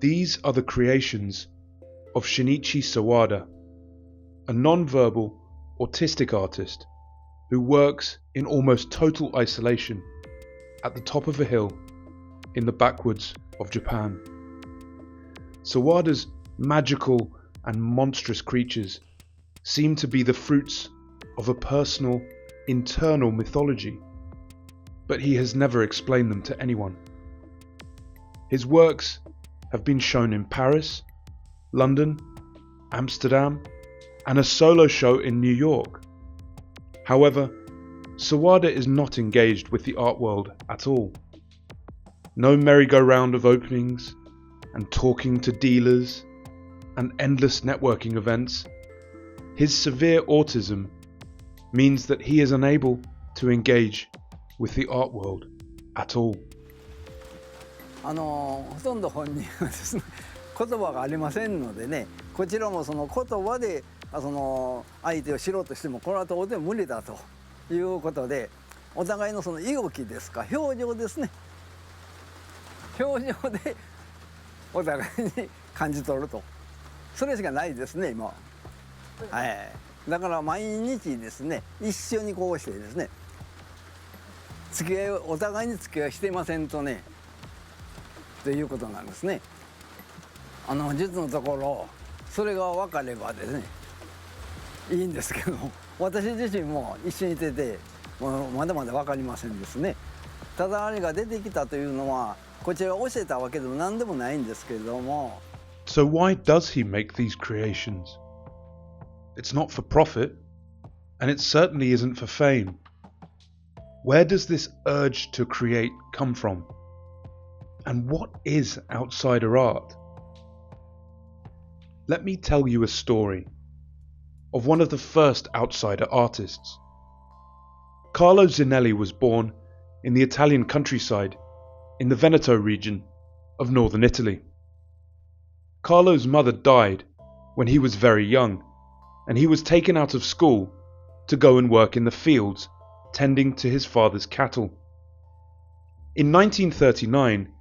These are the creations of Shinichi Saada, a non-verbal autistic artist who works in almost total isolation at the top of a hill in the backwoods of Japan. Sawada's magical and monstrous creatures seem to be the fruits of a personal, internal mythology, but he has never explained them to anyone. His works have been shown in Paris, London, Amsterdam, and a solo show in New York. However, Saada is not engaged with the art world at all. No merry-go-round of openings and talking to dealers and endless networking events. His severe autism means that he is unable to engage with the art world at all. ほとんど本人はですね、言葉がありませんのでね、こちらもその言葉で相手を知ろうとしてもこれは到底無理だということで、お互いのその動きですか、表情ですね、表情でお互いに感じ取ると、それしかないですね今。はい、だから毎日ですね、一緒にこうしてですね、付き合いをお互いに付き合いしていませんとね、ということなんですね。実のところそれが分かればですねいいんですけど、私自身も一緒にいててまだまだ分かりませんですね。ただあれが出てきたというのはこちらが教えたわけでも何でもないんですけれども。 So why does he make these creations? It's not for profit, and it certainly isn't for fame. Where does this urge to create come from? And what is outsider art? Let me tell you a story of one of the first outsider artists. Carlo Zinelli was born in the Italian countryside in the Veneto region of northern Italy. Carlo's mother died when he was very young, and he was taken out of school to go and work in the fields tending to his father's cattle. In 1939,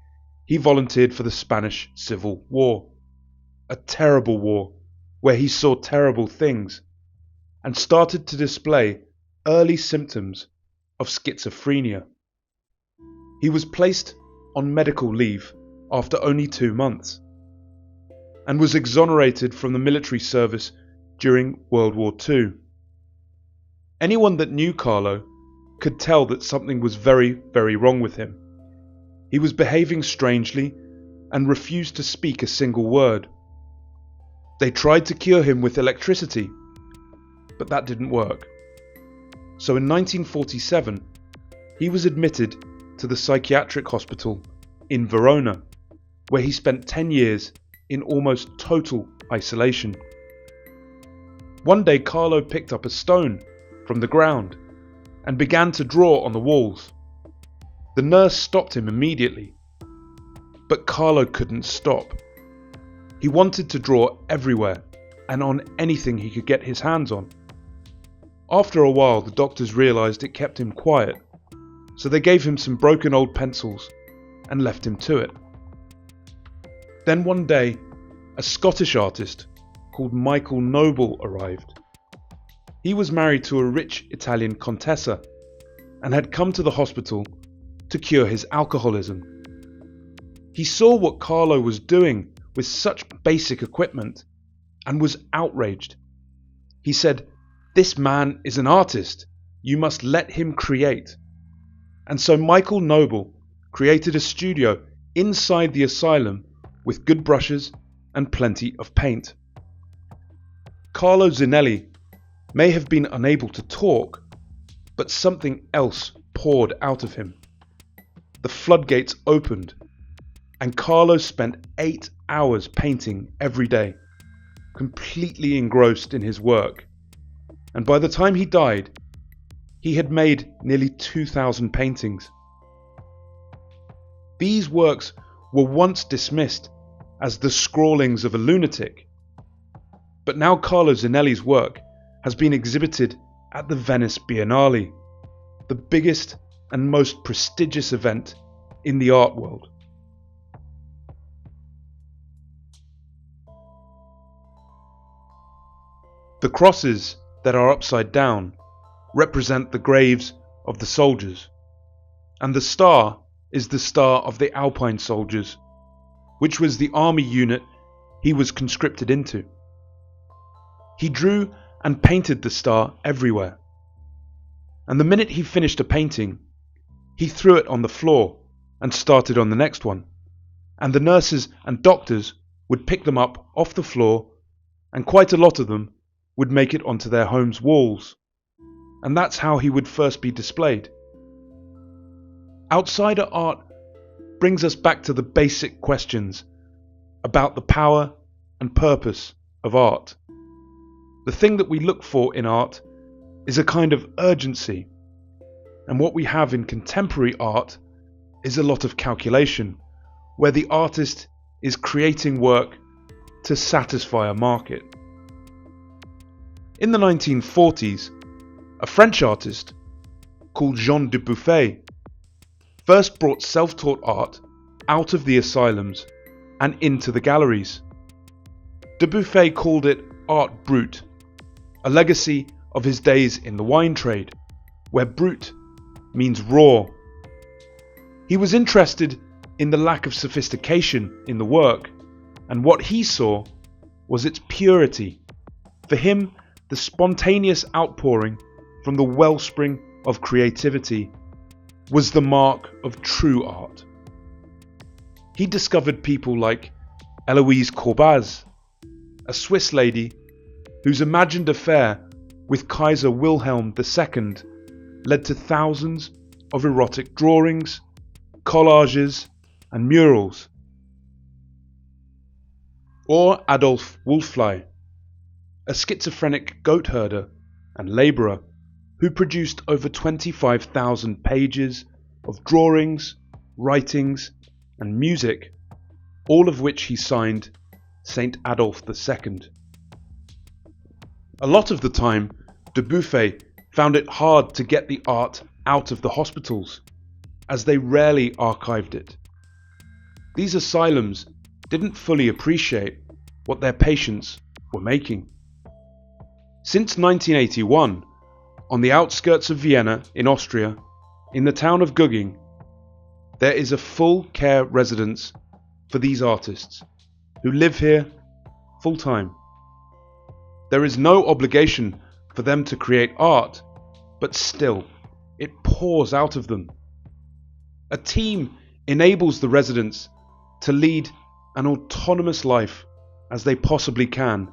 he volunteered for the Spanish Civil War, a terrible war where he saw terrible things and started to display early symptoms of schizophrenia. He was placed on medical leave after only 2 months and was exonerated from the military service during World War II. Anyone that knew Carlo could tell that something was very, very wrong with him. He was behaving strangely and refused to speak a single word. They tried to cure him with electricity, but that didn't work. So in 1947, he was admitted to the psychiatric hospital in Verona, where he spent 10 years in almost total isolation. One day Carlo picked up a stone from the ground and began to draw on the walls. The nurse stopped him immediately, but Carlo couldn't stop. He wanted to draw everywhere and on anything he could get his hands on. After a while, the doctors realized it kept him quiet, so they gave him some broken old pencils and left him to it. Then one day, a Scottish artist called Michael Noble arrived. He was married to a rich Italian contessa and had come to the hospital to cure his alcoholism. He saw what Carlo was doing with such basic equipment and was outraged. He said, "This man is an artist. You must let him create." And so Michael Noble created a studio inside the asylum with good brushes and plenty of paint. Carlo Zinelli may have been unable to talk, but something else poured out of him. The floodgates opened, and Carlo spent 8 hours painting every day, completely engrossed in his work. And by the time he died, he had made nearly 2,000 paintings. These works were once dismissed as the scrawlings of a lunatic, but now Carlo Zinelli's work has been exhibited at the Venice Biennale, the biggest and most prestigious event in the art world. The crosses that are upside down represent the graves of the soldiers, and the star is the star of the Alpine soldiers, which was the army unit he was conscripted into. He drew and painted the star everywhere, and the minute he finished a painting, he threw it on the floor and started on the next one, and the nurses and doctors would pick them up off the floor, and quite a lot of them would make it onto their home's walls, and that's how he would first be displayed. Outsider art brings us back to the basic questions about the power and purpose of art. The thing that we look for in art is a kind of urgency, and what we have in contemporary art is a lot of calculation, where the artist is creating work to satisfy a market. In the 1940s, a French artist called Jean Dubuffet first brought self-taught art out of the asylums and into the galleries. Dubuffet called it art brut, a legacy of his days in the wine trade, where brut means raw. He was interested in the lack of sophistication in the work, and what he saw was its purity. For him, the spontaneous outpouring from the wellspring of creativity was the mark of true art. He discovered people like Eloise Corbaz, a Swiss lady whose imagined affair with Kaiser Wilhelm II led to thousands of erotic drawings, collages, and murals. Or Adolf Wolfley, a schizophrenic goat herder and labourer who produced over 25,000 pages of drawings, writings, and music, all of which he signed Saint Adolf II. A lot of the time, Dubuffet found it hard to get the art out of the hospitals, as they rarely archived it. These asylums didn't fully appreciate what their patients were making. Since 1981, on the outskirts of Vienna in Austria, in the town of Gugging, there is a full care residence for these artists who live here full time. There is no obligation for them to create art, but still, it pours out of them. A team enables the residents to lead an autonomous life as they possibly can,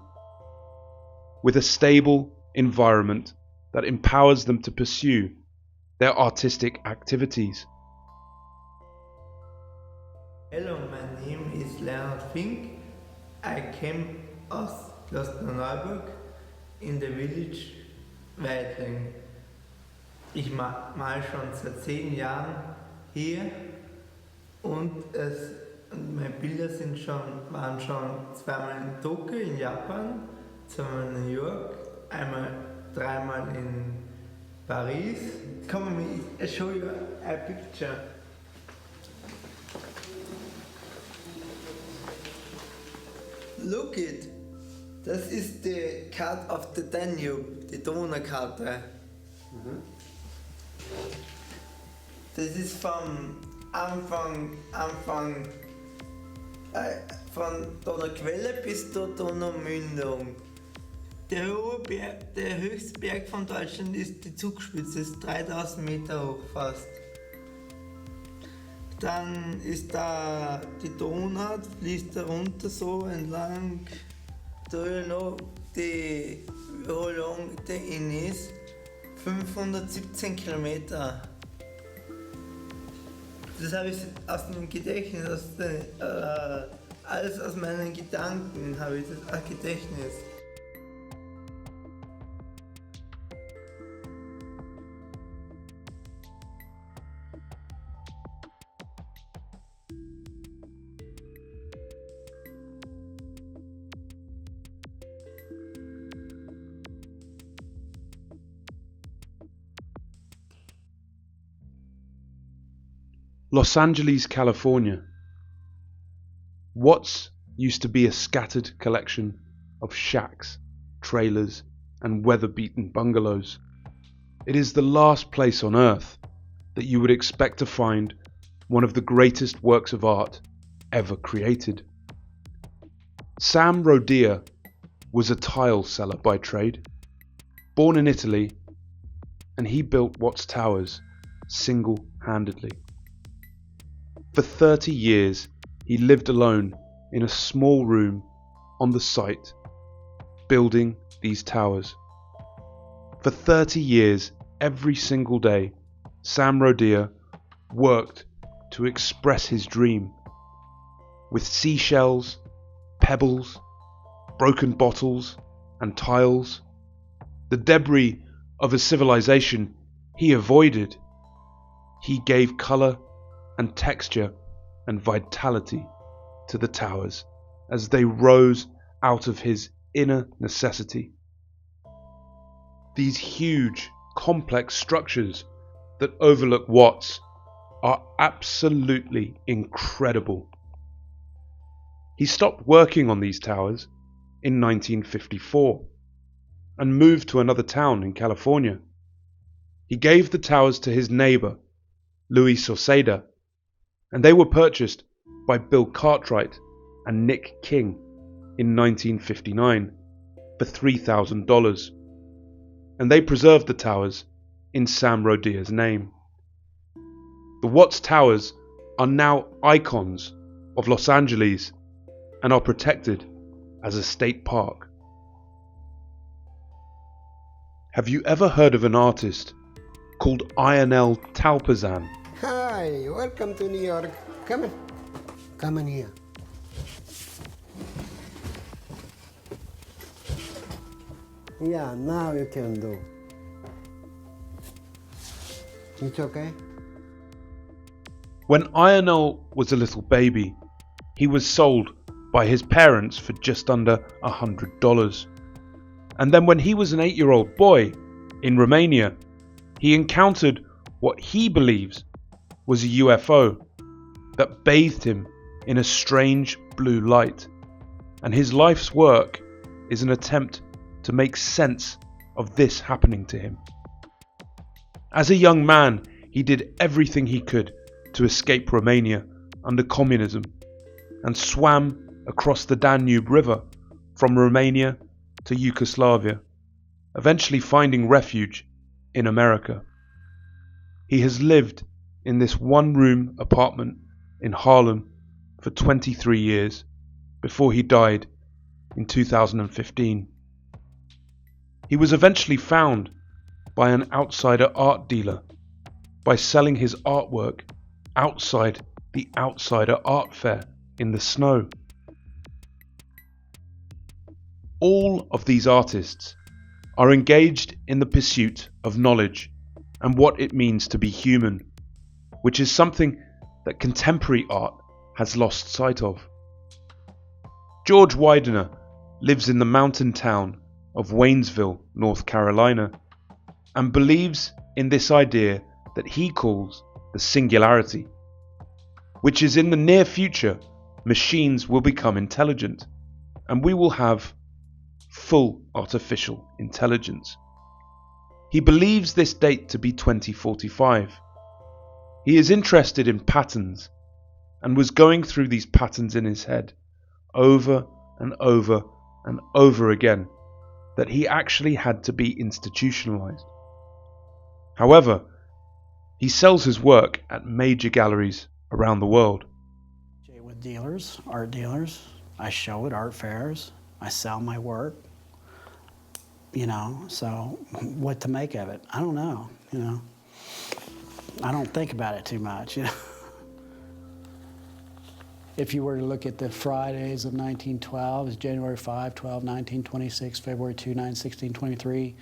with a stable environment that empowers them to pursue their artistic activities. Hello, my name is Leonard Fink. I came aus Klosterneuburg in the village Widener. Ich mal schon seit 10 Jahren hier und meine Bilder waren schon zweimal in Tokio in Japan, zweimal in New York, dreimal in Paris. Come with me, I show you a picture. Look it, das ist die Card of the Danube, die Donaukarte. Das ist vom Anfang von Donauquelle bis zur Donaumündung. Der höchste Berg von Deutschland ist die Zugspitze, ist 3000 Meter hoch fast. Dann ist da die Donau, fließt da runter so entlang. Do you know how long the in is? 517 Kilometer. Das habe ich aus dem Gedächtnis, alles aus meinen Gedanken habe ich das als Gedächtnis. Los Angeles, California. Watts used to be a scattered collection of shacks, trailers, and weather-beaten bungalows. It is the last place on earth that you would expect to find one of the greatest works of art ever created. Sam Rodia was a tile seller by trade, born in Italy, and he built Watts Towers single-handedly. For 30 years, he lived alone in a small room on the site, building these towers. For 30 years, every single day, Sam Rodia worked to express his dream. With seashells, pebbles, broken bottles, and tiles, the debris of a civilization he avoided, he gave colour and texture and vitality to the towers as they rose out of his inner necessity. These huge, complex structures that overlook Watts are absolutely incredible. He stopped working on these towers in 1954 and moved to another town in California. He gave the towers to his neighbour, Luis Saada, and they were purchased by Bill Cartwright and Nick King in 1959 for $3,000, and they preserved the towers in Sam Rodia's name. The Watts Towers are now icons of Los Angeles and are protected as a state park. Have you ever heard of an artist called Ionel Talpazan? Hi, welcome to New York. Come in. Come in here. Yeah, now you can do. It's okay? When Ionel was a little baby, he was sold by his parents for just under $100. And then when he was an 8-year-old boy in Romania, he encountered what he believes was a UFO that bathed him in a strange blue light. And his life's work is an attempt to make sense of this happening to him. As a young man, he did everything he could to escape Romania under communism and swam across the Danube River from Romania to Yugoslavia, eventually finding refuge in America. He has lived in this one-room apartment in Harlem for 23 years before he died in 2015. He was eventually found by an outsider art dealer by selling his artwork outside the Outsider Art Fair in the snow. All of these artists are engaged in the pursuit of knowledge and what it means to be human, which is something that contemporary art has lost sight of. George Widener lives in the mountain town of Waynesville, North Carolina, and believes in this idea that he calls the singularity, which is in the near future machines will become intelligent and we will have full artificial intelligence. He believes this date to be 2045. He is interested in patterns and was going through these patterns in his head over and over and over again that he actually had to be institutionalized. However, he sells his work at major galleries around the world. With dealers, art dealers, I show at art fairs, I sell my work, so what to make of it? I don't know, I don't think about it too much, If you were to look at the Fridays of 1912, it's January 5, 12, 19, 26, February 2, 9, 16, 23,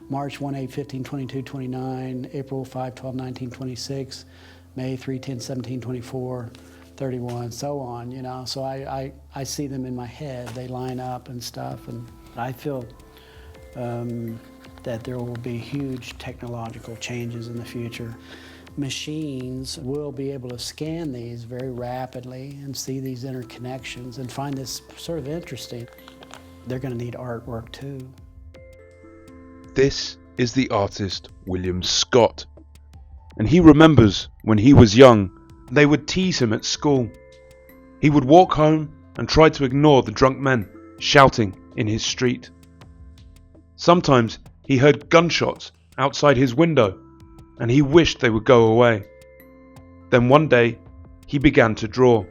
March 1, 8, 15, 22, 29, April 5, 12, 19, 26, May 3, 10, 17, 24, 31, so on, So I see them in my head. They line up and stuff, and I feel that there will be huge technological changes in the future. Machines will be able to scan these very rapidly and see these interconnections and find this sort of interesting. They're going to need artwork too. This is the artist William Scott, and he remembers when he was young, they would tease him at school. He would walk home and try to ignore the drunk men shouting in his street. Sometimes he heard gunshots outside his window, and he wished they would go away. Then one day, he began to draw.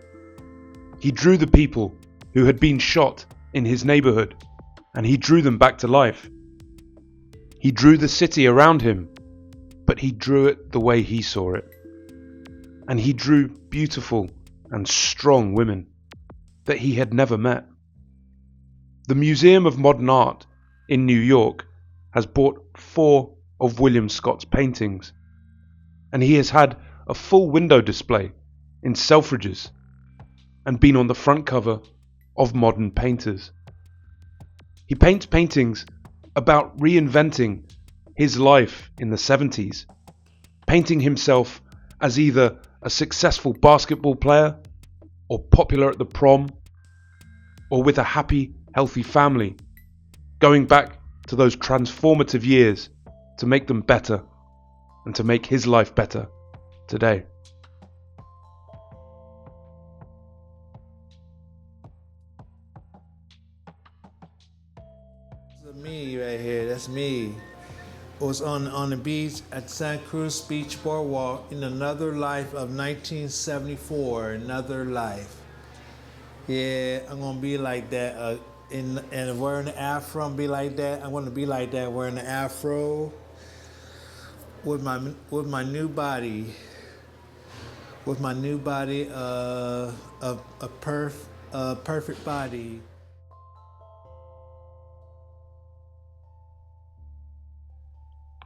He drew the people who had been shot in his neighborhood, and he drew them back to life. He drew the city around him, but he drew it the way he saw it. And he drew beautiful and strong women that he had never met. The Museum of Modern Art in New York has bought 4 of William Scott's paintings, and he has had a full window display in Selfridges and been on the front cover of Modern Painters. He paints paintings about reinventing his life in the 70s, painting himself as either a successful basketball player or popular at the prom, or with a happy, healthy family, going back to those transformative years to make them better and to make his life better today. Me right here, that's me. I was on the beach at Santa Cruz Beach Boardwalk in another life of 1974, another life. Yeah, I'm gonna be like that. And wearing the afro, I'm be like that. I'm gonna be like that, wearing the afro with my new body, a perfect body.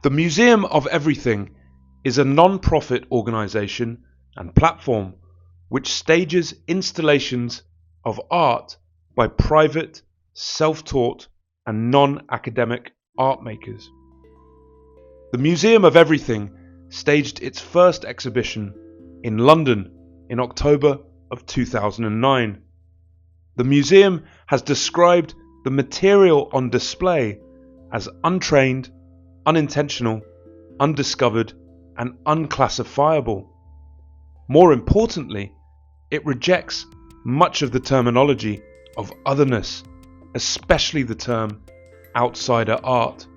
The Museum of Everything is a non-profit organisation and platform which stages installations of art by private, self-taught and non-academic art makers. The Museum of Everything staged its first exhibition in London in October of 2009. The museum has described the material on display as untrained, unintentional, undiscovered, and unclassifiable. More importantly, it rejects much of the terminology of otherness, especially the term outsider art.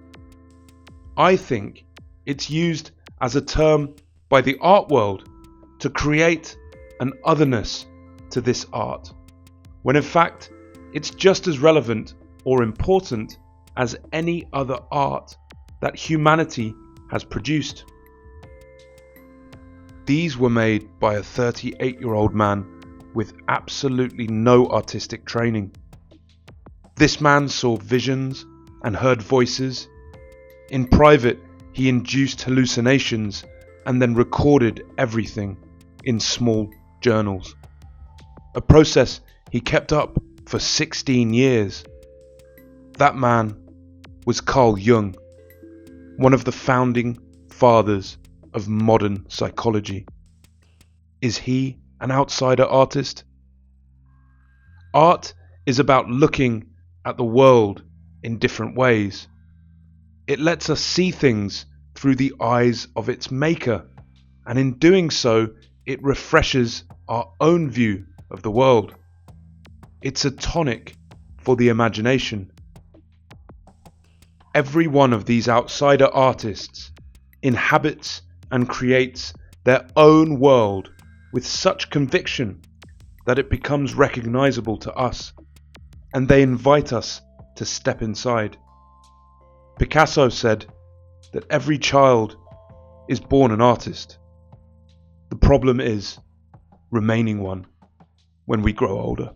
I think it's used as a term by the art world to create an otherness to this art, when in fact it's just as relevant or important as any other art that humanity has produced. These were made by a 38-year-old man with absolutely no artistic training. This man saw visions and heard voices. In private, he induced hallucinations and then recorded everything in small journals. A process he kept up for 16 years. That man was Carl Jung, one of the founding fathers of modern psychology. Is he an outsider artist? Art is about looking at the world in different ways. It lets us see things through the eyes of its maker, and in doing so, it refreshes our own view of the world. It's a tonic for the imagination. Every one of these outsider artists inhabits and creates their own world with such conviction that it becomes recognizable to us, and they invite us to step inside. Picasso said that every child is born an artist. The problem is remaining one when we grow older.